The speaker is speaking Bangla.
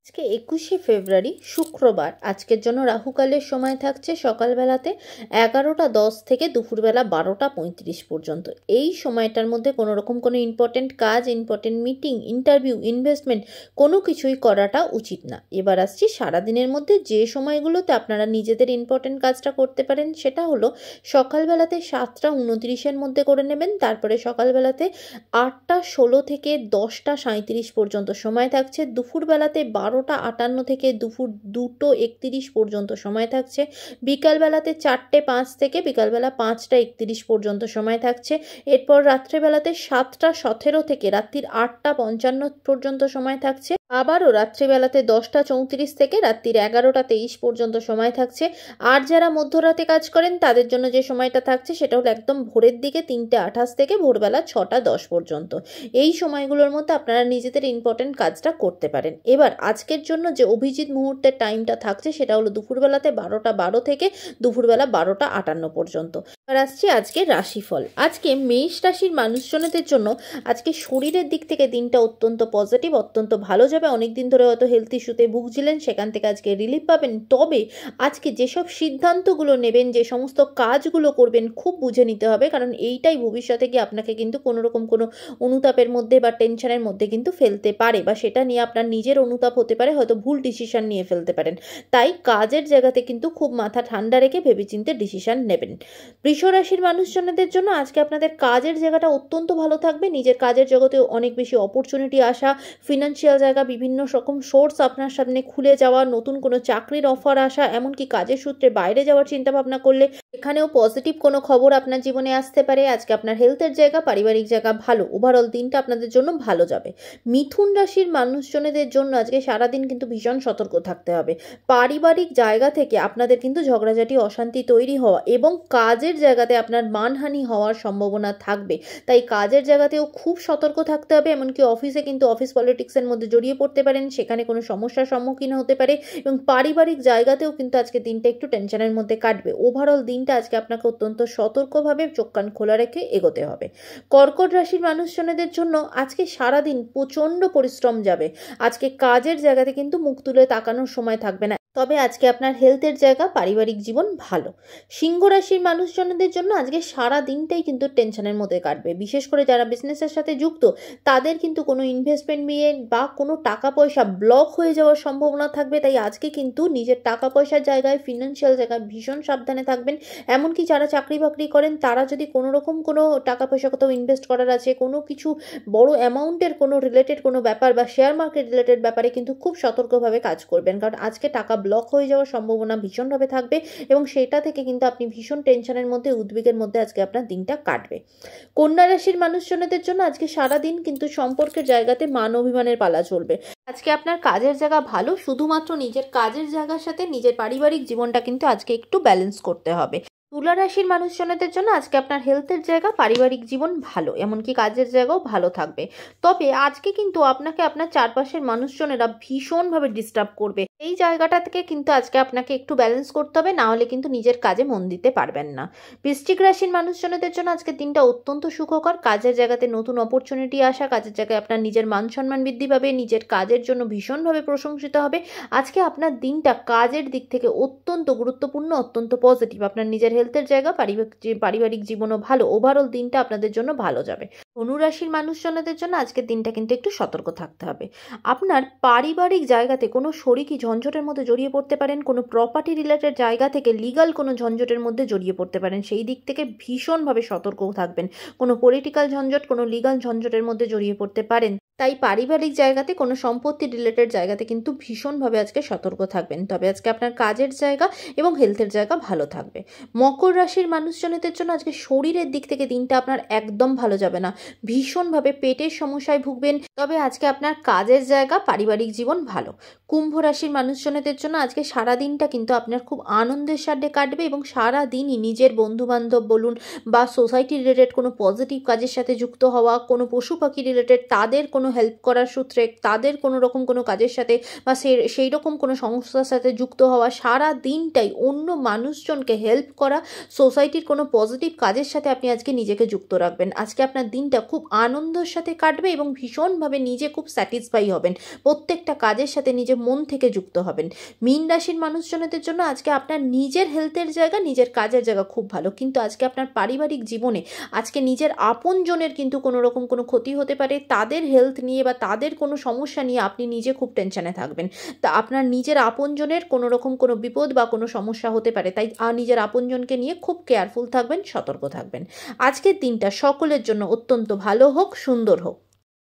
আজকে 21শে ফেব্রুয়ারি শুক্রবার। আজকের জন্য রাহুকালের সময় থাকছে সকালবেলাতে 11টা 10 থেকে দুপুরবেলা 12টা 35 পর্যন্ত। এই সময়টার মধ্যে কোনো রকম কোনো ইম্পর্টেন্ট কাজ, ইম্পর্টেন্ট মিটিং, ইন্টারভিউ, ইনভেস্টমেন্ট কোনো কিছুই করাটা উচিত না। এবার আসছি সারাদিনের মধ্যে যে সময়গুলোতে আপনারা নিজেদের ইম্পর্টেন্ট কাজটা করতে পারেন, সেটা হলো সকালবেলাতে 7টা 29-এর মধ্যে করে নেবেন। তারপরে সকালবেলাতে 8টা 16 থেকে 10টা 37 পর্যন্ত সময় থাকছে। দুপুরবেলাতে 12টা 58 থেকে দুপুর 2টো 31 পর্যন্ত সময় থাকছে। বিকালবেলাতে 4টে 5 থেকে বিকালবেলা 5টা 31 পর্যন্ত সময় থাকছে। এরপর রাত্রেবেলাতে 7টা 17 থেকে রাত্রির 8টা 55 পর্যন্ত সময় থাকছে। আবারও রাত্রিবেলাতে 10টা 34 থেকে রাত্রির 11টা 23 পর্যন্ত সময় থাকছে। আর যারা মধ্যরাতে কাজ করেন তাদের জন্য যে সময়টা থাকছে সেটা হলো একদম ভোরের দিকে 3টে 28 থেকে ভোরবেলা 6টা 10 পর্যন্ত। এই সময়গুলোর মধ্যে আপনারা নিজেদের ইম্পর্টেন্ট কাজটা করতে পারেন। এবার আজকের জন্য যে অভিজিৎ মুহূর্তের টাইমটা থাকছে সেটা হলো দুপুরবেলাতে 12টা 12 থেকে দুপুরবেলা 12টা 58 পর্যন্ত। এবার আসছি আজকে রাশিফল। আজকে মেষ রাশির মানুষজনদের জন্য আজকে শরীরের দিক থেকে দিনটা অত্যন্ত পজিটিভ, অত্যন্ত ভালো যাবে। অনেকদিন ধরে হয়তো হেলথ ইস্যুতে ভুগছিলেন, সেখান থেকে আজকে রিলিফ পাবেন। তবে আজকে যেসব সিদ্ধান্তগুলো নেবেন, যে সমস্ত কাজগুলো করবেন, খুব বুঝে নিতে হবে, কারণ এইটাই ভবিষ্যতে গিয়ে আপনাকে কিন্তু কোনো রকম কোনো অনুতাপের মধ্যে বা টেনশনের মধ্যে কিন্তু ফেলতে পারে, বা সেটা নিয়ে আপনার নিজের অনুতাপ হতে পারে, হয়তো ভুল ডিসিশন নিয়ে ফেলতে পারেন। তাই কাজের জায়গাতে কিন্তু খুব মাথা ঠান্ডা রেখে ভেবেচিন্তে ডিসিশন নেবেন। বৃষ রাশির মানুষজনদের জন্য আজকে আপনাদের কাজের জায়গাটা অত্যন্ত ভালো থাকবে। নিজের কাজের জগতে অনেক বেশি অপরচুনিটি আসা, ফিনান্সিয়াল জায়গা বিভিন্ন রকম সোর্স আপনার সামনে খুলে যাওয়া, নতুন কোনো চাকরির অফার আসা, এমনকি কাজের সূত্রে বাইরে যাওয়ার চিন্তা ভাবনা করলে এখানেও পজিটিভ কোনো খবর আপনার জীবনে আসতে পারে। আজকে আপনার হেলথের জায়গা, পারিবারিক জায়গা ভালো। ওভারঅল দিনটা আপনাদের জন্য ভালো যাবে। মিথুন রাশির মানুষজনদের জন্য আজকে সারাদিন কিন্তু ভীষণ সতর্ক থাকতে হবে। পারিবারিক জায়গা থেকে আপনাদের কিন্তু ঝগড়াঝাটি, অশান্তি তৈরি হওয়া এবং কাজের জায়গাতে আপনার মানহানি হওয়ার সম্ভাবনা থাকবে। তাই কাজের জায়গাতেও খুব সতর্ক থাকতে হবে। এমনকি অফিসে কিন্তু অফিস পলিটিক্সের মধ্যে জড়িয়ে পড়তে পারেন, সেখানে কোনো সমস্যার সম্মুখীন হতে পারে। এবং পারিবারিক জায়গাতেও কিন্তু আজকে দিনটা একটু টেনশনের মধ্যে কাটবে। ওভারঅল দিনটা আজকে আপনাকে অত্যন্ত সতর্কভাবে চোখ কান খোলা রেখে এগোতে হবে। কর্কট রাশির মানুষজনদের জন্য আজকে সারাদিন প্রচণ্ড পরিশ্রম যাবে। আজকে কাজের জায়গাতে কিন্তু মুখ তুলে তাকানোর সময় থাকবে না। তবে আজকে আপনার হেলথের জায়গা, পারিবারিক জীবন ভালো। সিংহ রাশির মানুষজনদের জন্য আজকে সারা দিনটাই কিন্তু টেনশনের মধ্যে কাটবে। বিশেষ করে যারা বিজনেসের সাথে যুক্ত, তাদের কিন্তু কোনো ইনভেস্টমেন্ট নিয়ে বা কোনো টাকা পয়সা ব্লক হয়ে যাওয়ার সম্ভাবনা থাকবে। তাই আজকে কিন্তু নিজের টাকা পয়সার জায়গায়, ফিনান্সিয়াল জায়গায় ভীষণ সাবধানে থাকবেন। এমনকি যারা চাকরি বাকরি করেন, তারা যদি কোনো রকম কোনো টাকা পয়সা কোথাও ইনভেস্ট করার আছে, কোনো কিছু বড় অ্যামাউন্টের কোনো রিলেটেড কোনো ব্যাপার বা শেয়ার মার্কেট রিলেটেড ব্যাপারে কিন্তু খুব সতর্কভাবে কাজ করবেন, কারণ আজকে টাকা ব্লক হয়ে যাওয়ার সম্ভাবনা ভীষণভাবে থাকবে এবং সেটা থেকে কিন্তু আপনি ভীষণ টেনশনের মধ্যে, উদ্বেগের মধ্যে আজকে আপনার দিনটা কাটবে। কন্যা রাশির মানুষজনদের জন্য আজকে সারা দিন কিন্তু সম্পর্কের জায়গাতে মান অভিমানের পালা চলবে। আজকে আপনার কাজের জায়গা ভালো, শুধুমাত্র নিজের কাজের জায়গার সাথে নিজের পারিবারিক জীবনটা কিন্তু আজকে একটু ব্যালেন্স করতে হবে। তুলা রাশির মানুষজনদের জন্য আজকে আপনার হেলথের জায়গা, পারিবারিক জীবন ভালো, এমনকি কাজের জায়গাও ভালো থাকবে। তবে আজকে কিন্তু আপনাকে আপনার চারপাশের মানুষজনেরা ভীষণভাবে ডিস্টার্ব করবে। এই জায়গাটা থেকে কিন্তু আজকে আপনাকে একটু ব্যালেন্স করতে হবে, না হলে কিন্তু নিজের কাজে মন দিতে পারবেন না। বৃশ্চিক রাশির মানুষজনদের জন্য আজকে দিনটা অত্যন্ত সুখকর। কাজের জায়গাতে নতুন অপরচুনিটি আসা, কাজের জায়গায় আপনার নিজের মান সম্মান বৃদ্ধি পাবে, নিজের কাজের জন্য ভীষণভাবে প্রশংসিত হবে। আজকে আপনার দিনটা কাজের দিক থেকে অত্যন্ত গুরুত্বপূর্ণ, অত্যন্ত পজিটিভ। আপনার নিজের হেলথের জায়গা, পারিবারিক জীবনও ভালো। ওভারঅল দিনটা আপনাদের জন্য ভালো যাবে। ধনু রাশির মানুষজনদের জন্য আজকের দিনটা কিন্তু একটু সতর্ক থাকতে হবে। আপনার পারিবারিক জায়গাতে কোনো শরিকি ঝঞ্ঝটের মধ্যে জড়িয়ে পড়তে পারেন, কোনো প্রপার্টি রিলেটেড জায়গা থেকে লিগাল কোনো ঝঞ্ঝটের মধ্যে জড়িয়ে পড়তে পারেন। সেই দিক থেকে ভীষণভাবে সতর্ক থাকবেন। কোনো পলিটিক্যাল ঝঞ্ঝট, কোনো লিগাল ঝঞ্ঝটের মধ্যে জড়িয়ে পড়তে পারেন। তাই পারিবারিক জায়গাতে, কোনো সম্পত্তি রিলেটেড জায়গাতে কিন্তু ভীষণভাবে আজকে সতর্ক থাকবেন। তবে আজকে আপনার কাজের জায়গা এবং হেলথের জায়গা ভালো থাকবে। মকর রাশির মানুষজনদের জন্য আজকে শরীরের দিক থেকে দিনটা আপনার একদম ভালো যাবে না। ভীষণভাবে পেটের সমস্যায় ভুগবেন। তবে আজকে আপনার কাজের জায়গা, পারিবারিক জীবন ভালো। কুম্ভ রাশির মানুষজনদের জন্য আজকে সারা দিনটা কিন্তু আপনার খুব আনন্দের সাথে কাটবে এবং সারা দিনই নিজের বন্ধু বান্ধব বলুন বা সোসাইটি রিলেটেড কোনো পজিটিভ কাজের সাথে যুক্ত হওয়া, কোনো পশু পাখি রিলেটেড তাদের কোনো কোনো হেল্প করার সূত্রে, তাদের কোনো রকম কোনো কাজের সাথে বা সেই রকম কোনো সংস্থার সাথে যুক্ত হওয়া, সারা দিনটাই অন্য মানুষজনকে হেল্প করা, সোসাইটির কোনো পজিটিভ কাজের সাথে আপনি আজকে নিজেকে যুক্ত রাখবেন। আজকে আপনার দিনটা খুব আনন্দের সাথে কাটবে এবং ভীষণভাবে নিজে খুব স্যাটিসফাই হবেন, প্রত্যেকটা কাজের সাথে নিজের মন থেকে যুক্ত হবেন। মীন রাশির মানুষজনদের জন্য আজকে আপনার নিজের হেলথের জায়গা, নিজের কাজের জায়গা খুব ভালো, কিন্তু আজকে আপনার পারিবারিক জীবনে আজকে নিজের আপনজনের কিন্তু কোনো রকম কোনো ক্ষতি হতে পারে, তাদের হেলথ নিয়ে বা তাদের কোনো সমস্যা নিয়ে আপনি নিজে খুব টেনশনে থাকবেন। তা আপনার নিজের আপনজনের কোনো রকম কোনো বিপদ বা কোনো সমস্যা হতে পারে, তাই নিজের আপনজনকে নিয়ে খুব কেয়ারফুল থাকবেন, সতর্ক থাকবেন। আজকের দিনটা সকলের জন্য অত্যন্ত ভালো হোক, সুন্দর হোক।